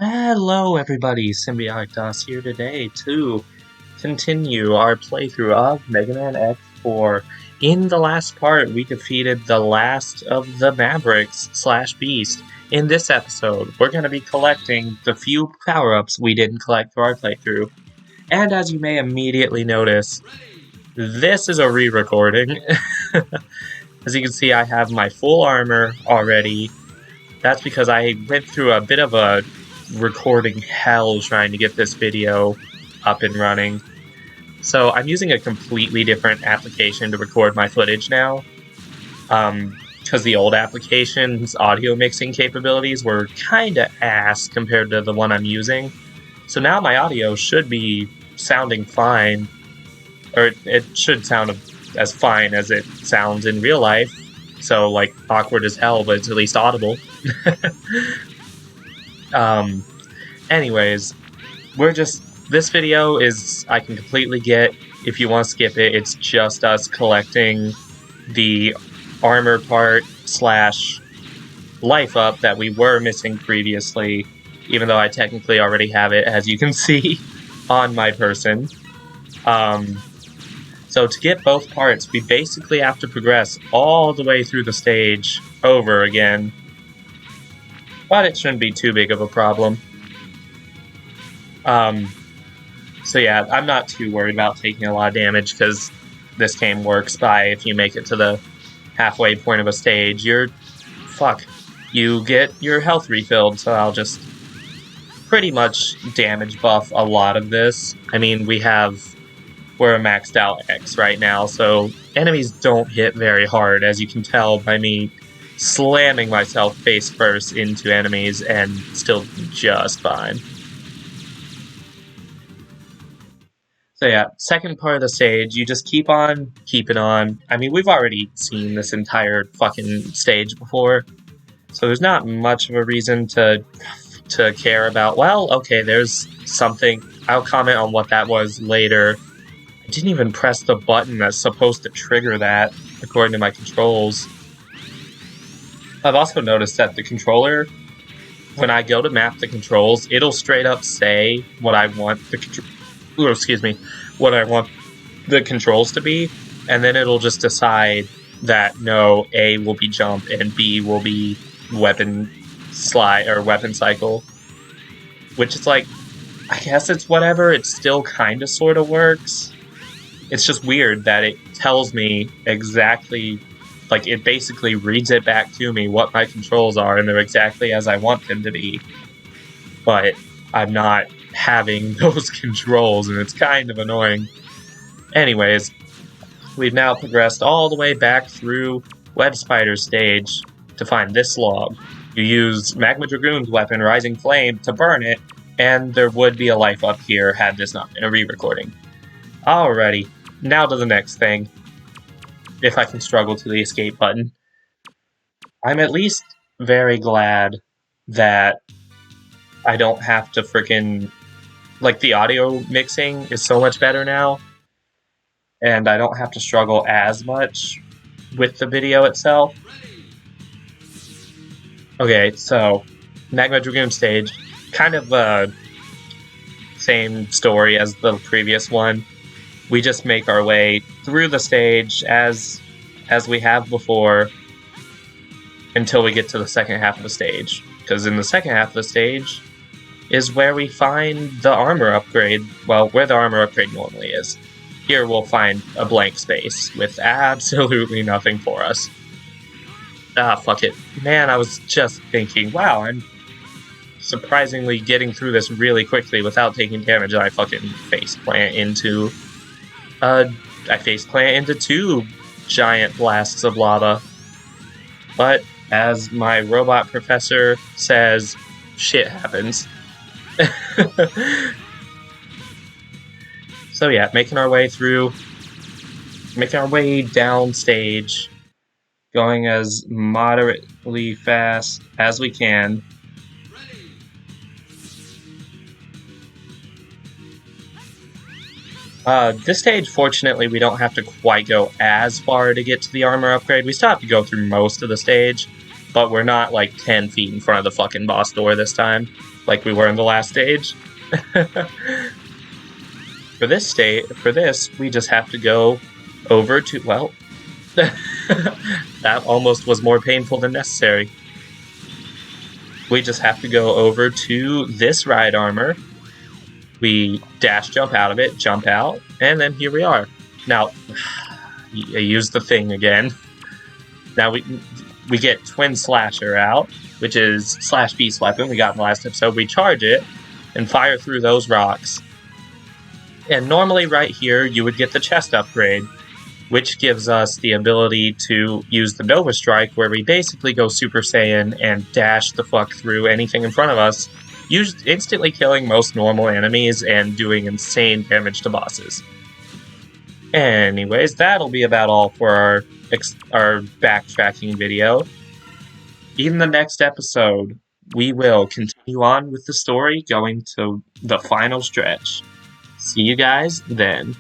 Hello everybody, Symbiotic DOS here today to continue our playthrough of Mega Man X4. In the last part, we defeated the last of the Mavericks / Beast. In this episode, we're going to be collecting the few power-ups we didn't collect through our playthrough. And as you may immediately notice, this is a re-recording. As you can see, I have my full armor already. That's because I went through a bit of a recording hell trying to get this video up and running. So I'm using a completely different application to record my footage now. Because the old application's audio mixing capabilities were kinda ass compared to the one I'm using. So now my audio should be sounding fine. Or it should sound as fine as it sounds in real life. So, like, awkward as hell, but it's at least audible. Anyways, this video is, I can completely get, if you want to skip it, it's just us collecting the armor part / life up that we were missing previously, even though I technically already have it, as you can see, on my person. So to get both parts, we basically have to progress all the way through the stage over again. But it shouldn't be too big of a problem. So yeah, I'm not too worried about taking a lot of damage, because this game works by if you make it to the halfway point of a stage, you get your health refilled, so I'll just pretty much damage buff a lot of this. I mean, we're a maxed out X right now, so enemies don't hit very hard, as you can tell by me slamming myself face first into enemies and still just fine. So yeah, second part of the stage, you just keep on keeping on. I mean, we've already seen this entire fucking stage before, so there's not much of a reason to care about, well, okay, there's something. I'll comment on what that was later. I didn't even press the button that's supposed to trigger that, according to my controls. I've also noticed that the controller, when I go to map the controls, it'll straight up say what I want what I want the controls to be, and then it'll just decide that no, A will be jump and B will be weapon cycle. Which is like, I guess it's whatever, it still kinda sorta works. It's just weird that it tells me exactly, like, it basically reads it back to me what my controls are, and they're exactly as I want them to be. But I'm not having those controls, and it's kind of annoying. Anyways, we've now progressed all the way back through Web Spider stage to find this log. You use Magma Dragoon's weapon, Rising Flame, to burn it, and there would be a life up here had this not been a re-recording. Alrighty. Now to the next thing. If I can struggle to the escape button. I'm at least very glad that I don't have to frickin'... like, the audio mixing is so much better now, and I don't have to struggle as much with the video itself. Okay, so, Magma Dragoon stage, kind of same story as the previous one. We just make our way through the stage as we have before until we get to the second half of the stage. Because in the second half of the stage is where we find the armor upgrade. Well, where the armor upgrade normally is. Here we'll find a blank space with absolutely nothing for us. Ah, fuck it. Man, I was just thinking, wow, I'm surprisingly getting through this really quickly without taking damage, and I fucking faceplant into two giant blasts of lava. But, as my robot professor says, shit happens. So yeah, making our way down stage, going as moderately fast as we can. This stage, fortunately, we don't have to quite go as far to get to the armor upgrade. We still have to go through most of the stage, but we're not like 10 feet in front of the fucking boss door this time, like we were in the last stage. For this, we just have to go over to, well, that almost was more painful than necessary. We just have to go over to this ride armor. We dash jump out of it, jump out, and then here we are. Now, I used the thing again. Now we get Twin Slasher out, which is Slash Beast weapon we got in the last episode. We charge it and fire through those rocks. And normally right here, you would get the chest upgrade, which gives us the ability to use the Nova Strike, where we basically go Super Saiyan and dash the fuck through anything in front of us, instantly killing most normal enemies and doing insane damage to bosses. Anyways, that'll be about all for our backtracking video. In the next episode, we will continue on with the story, going to the final stretch. See you guys then.